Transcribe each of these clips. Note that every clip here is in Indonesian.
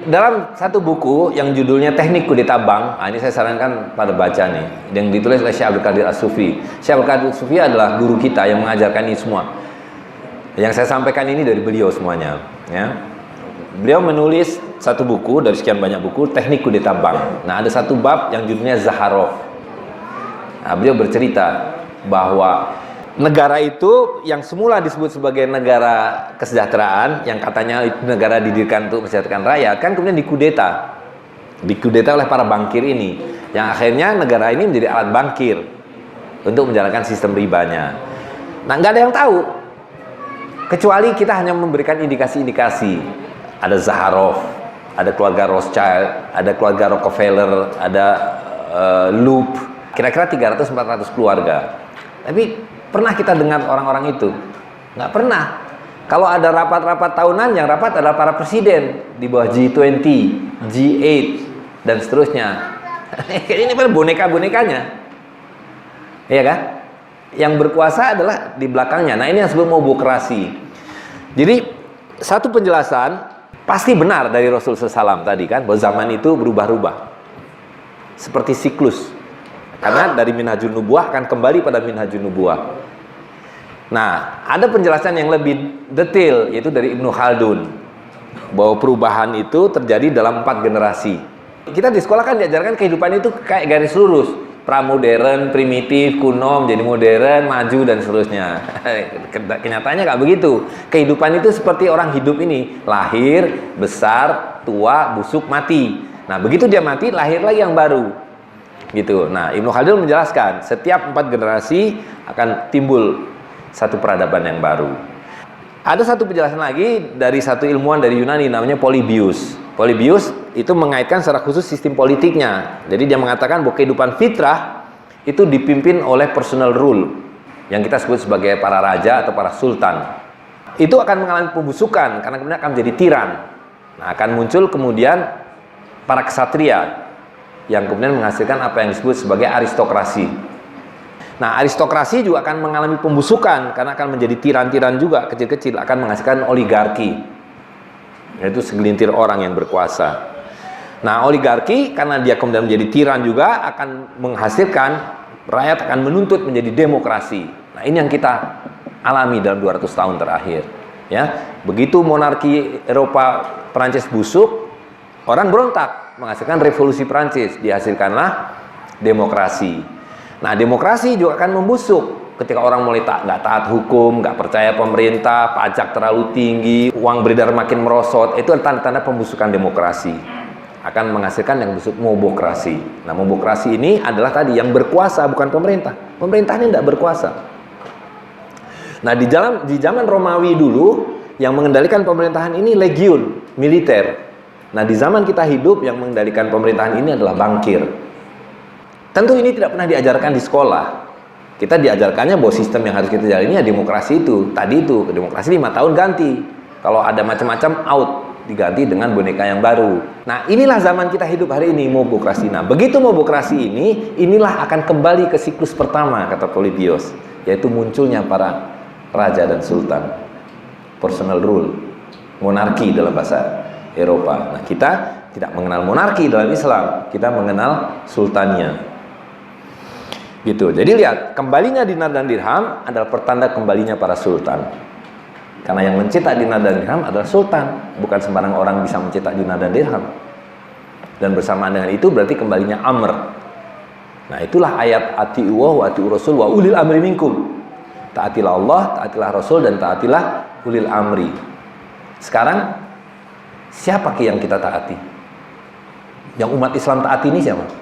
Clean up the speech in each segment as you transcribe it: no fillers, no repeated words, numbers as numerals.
Dalam satu buku yang judulnya Teknik Kudeta Bank, ini saya sarankan pada baca nih, yang ditulis oleh Syekh Abdul Qadir As-Sufi. Syekh Abdul Qadir As-Sufi adalah guru kita yang mengajarkan ini semua. Yang saya sampaikan ini dari beliau semuanya, ya. Beliau menulis satu buku dari sekian banyak buku, Teknik Kudeta Bank. Nah, ada satu bab yang judulnya Zaharov. Nah, beliau bercerita bahwa negara itu yang semula disebut sebagai negara kesejahteraan, yang katanya itu negara didirikan untuk mensejahterakan rakyat, kan kemudian dikudeta oleh para bankir ini, yang akhirnya negara ini menjadi alat bankir untuk menjalankan sistem ribanya. Nah, nggak ada yang tahu, kecuali kita hanya memberikan indikasi-indikasi. Ada Zaharov, ada keluarga Rothschild, ada keluarga Rockefeller, ada Loeb, kira-kira 300-400 keluarga. Tapi pernah kita dengar orang-orang itu? Nggak pernah. Kalau ada rapat-rapat tahunan, yang rapat adalah para presiden di bawah G20, G8, dan seterusnya. Ini kan boneka-bonekanya, iya kan? Yang berkuasa adalah di belakangnya. Nah, ini yang disebut mobokrasi. Jadi satu penjelasan pasti benar dari Rasul SAW tadi kan, bahwa zaman itu berubah-ubah seperti siklus. Karena dari Minhajun Nubuwah akan kembali pada Minhajun Nubuwah. Nah, ada penjelasan yang lebih detail, yaitu dari Ibnu Khaldun, bahwa perubahan itu terjadi dalam 4 generasi. Kita di sekolah kan diajarkan kehidupan itu kayak garis lurus, pramodern, primitif, kuno, menjadi modern, maju, dan seterusnya. Kenyataannya nggak begitu. Kehidupan itu seperti orang hidup ini, lahir, besar, tua, busuk, mati. Nah, begitu dia mati, lahir lagi yang baru. Gitu. Nah, Ibnu Khaldun menjelaskan setiap 4 generasi akan timbul satu peradaban yang baru. Ada satu penjelasan lagi dari satu ilmuwan dari Yunani namanya Polybius. Polybius itu mengaitkan secara khusus sistem politiknya. Jadi dia mengatakan bahwa kehidupan fitrah itu dipimpin oleh personal rule yang kita sebut sebagai para raja atau para sultan. Itu akan mengalami pembusukan karena kemudian akan menjadi tiran. Nah, akan muncul kemudian para ksatria yang kemudian menghasilkan apa yang disebut sebagai aristokrasi. Nah, aristokrasi juga akan mengalami pembusukan karena akan menjadi tiran-tiran juga, kecil-kecil, akan menghasilkan oligarki, yaitu segelintir orang yang berkuasa. Nah, oligarki karena dia kemudian menjadi tiran juga akan menghasilkan rakyat akan menuntut menjadi demokrasi. Nah, ini yang kita alami dalam 200 tahun terakhir, ya. Begitu monarki Eropa Prancis busuk, orang berontak, menghasilkan revolusi Prancis, dihasilkanlah demokrasi. Nah, demokrasi juga akan membusuk ketika orang mulai nggak taat hukum, nggak percaya pemerintah, pajak terlalu tinggi, uang beredar makin merosot. Itu tanda-tanda pembusukan demokrasi. Akan menghasilkan yang disebut mobokrasi. Nah, mobokrasi ini adalah tadi yang berkuasa, bukan pemerintah. Pemerintah ini tidak berkuasa. Nah, di zaman Romawi dulu, yang mengendalikan pemerintahan ini legiun, militer. Nah, di zaman kita hidup yang mengendalikan pemerintahan ini adalah bankir. Tentu ini tidak pernah diajarkan di sekolah. Kita diajarkannya bahwa sistem yang harus kita jalani ya demokrasi itu. Tadi itu, demokrasi 5 tahun ganti. Kalau ada macam-macam out, diganti dengan boneka yang baru. Nah, inilah zaman kita hidup hari ini, mobokrasi. Nah, begitu mobokrasi ini, inilah akan kembali ke siklus pertama, kata Polybius, yaitu munculnya para raja dan sultan. Personal rule, monarki dalam bahasa Eropa. Nah, kita tidak mengenal monarki dalam Islam, kita mengenal sultannya. Gitu. Jadi lihat, kembalinya dinar dan dirham adalah pertanda kembalinya para sultan. Karena yang mencetak dinar dan dirham adalah sultan, bukan sembarang orang bisa mencetak dinar dan dirham. Dan bersamaan dengan itu berarti kembalinya amr. Nah, itulah ayat ati'uwah wa ati'ur rasul wa ulil amri minkum. Taatilah Allah, taatilah Rasul, dan taatilah ulil amri. Sekarang siapa yang kita taati? Yang umat Islam taati ini siapa?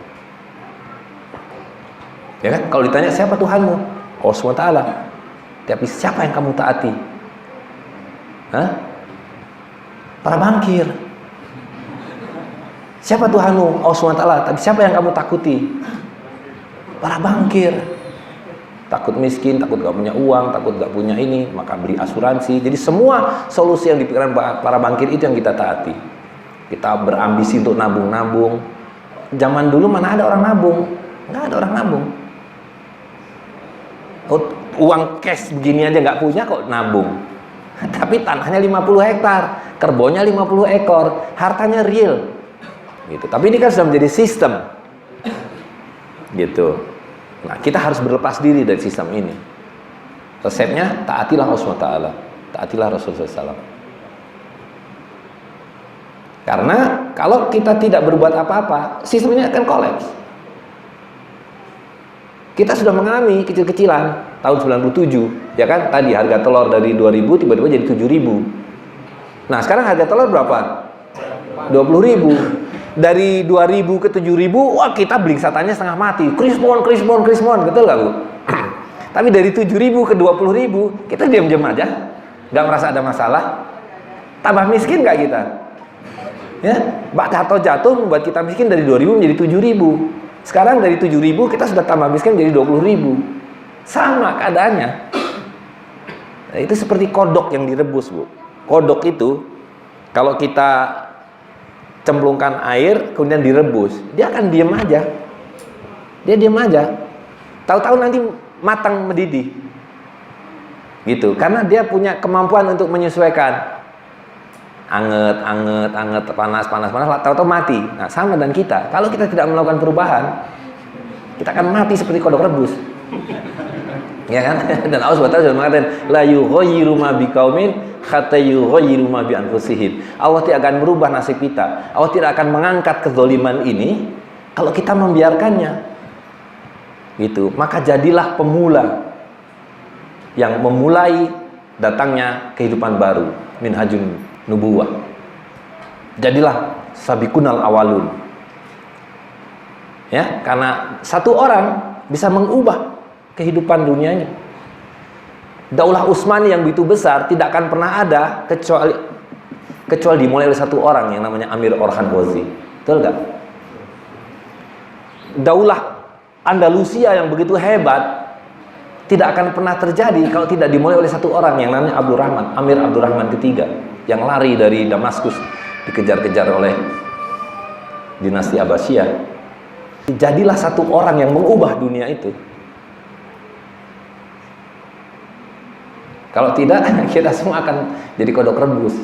Ya kan? Kalau ditanya siapa Tuhanmu? Allah SWT. Tapi siapa yang kamu taati? Hah? Para bankir. Siapa Tuhanmu? Allah SWT. Tapi siapa yang kamu takuti? Para bankir. Takut miskin, takut gak punya uang, takut gak punya ini, maka beli asuransi. Jadi semua solusi yang dipikirkan para bankir itu yang kita taati. Kita berambisi untuk nabung-nabung. Zaman dulu mana ada orang nabung? Nggak ada orang nabung. Oh, uang cash begini aja nggak punya kok nabung. Tapi tanahnya 50 hektar, kerbaunya 50 ekor, hartanya real. Gitu. Tapi ini kan sudah menjadi sistem. Gitu. Nah, kita harus berlepas diri dari sistem ini. Resepnya taatilah Allah SWT, taatilah Rasulullah SAW. Karena kalau kita tidak berbuat apa-apa, sistem ini akan kolaps. Kita sudah mengalami kecil-kecilan tahun 97, ya kan? Tadi harga telur dari 2000 tiba-tiba jadi 7000. Nah, sekarang harga telur berapa? 20.000. Dari 2000 ke 7000, wah kita blingsatannya setengah mati. Krismon, betul nggak Bu? Tapi dari 7000 ke 20.000, kita diam-diam aja, nggak merasa ada masalah. Tambah miskin nggak kita? Ya, jatuh membuat kita miskin dari 2000 menjadi 7000. Sekarang dari 7.000 kita sudah tambah miskin jadi 20.000. Sama keadaannya. Nah, itu seperti kodok yang direbus, Bu. Kodok itu kalau kita cemplungkan air kemudian direbus, dia akan diam aja. Dia diam aja. Tahu-tahu nanti matang mendidih. Gitu. Karena dia punya kemampuan untuk menyesuaikan. Anget, panas, tahu-tahu mati. Nah, sama dan kita. Kalau kita tidak melakukan perubahan, kita akan mati seperti kodok rebus. Ya kan? Dan Allah SWT sudah mengatakan, la yughayyiru ma biqaumin hatta yughayyiru ma bi anfusihim. Allah tidak akan merubah nasib kita. Allah tidak akan mengangkat kezaliman ini kalau kita membiarkannya. Gitu. Maka jadilah pemula yang memulai datangnya kehidupan baru, minhajun nubuwah. Jadilah sabiqunal awalun. Ya, karena satu orang bisa mengubah kehidupan dunianya. Daulah Utsmani yang begitu besar tidak akan pernah ada kecuali dimulai oleh satu orang yang namanya Amir Orhan Ghazi. Betul nggak? Daulah Andalusia yang begitu hebat tidak akan pernah terjadi kalau tidak dimulai oleh satu orang yang namanya Abdurrahman, Amir Abdurrahman ketiga, yang lari dari Damaskus dikejar-kejar oleh dinasti Abbasiyah. Jadilah satu orang yang mengubah dunia itu. Kalau tidak, kita semua akan jadi kodok rebus.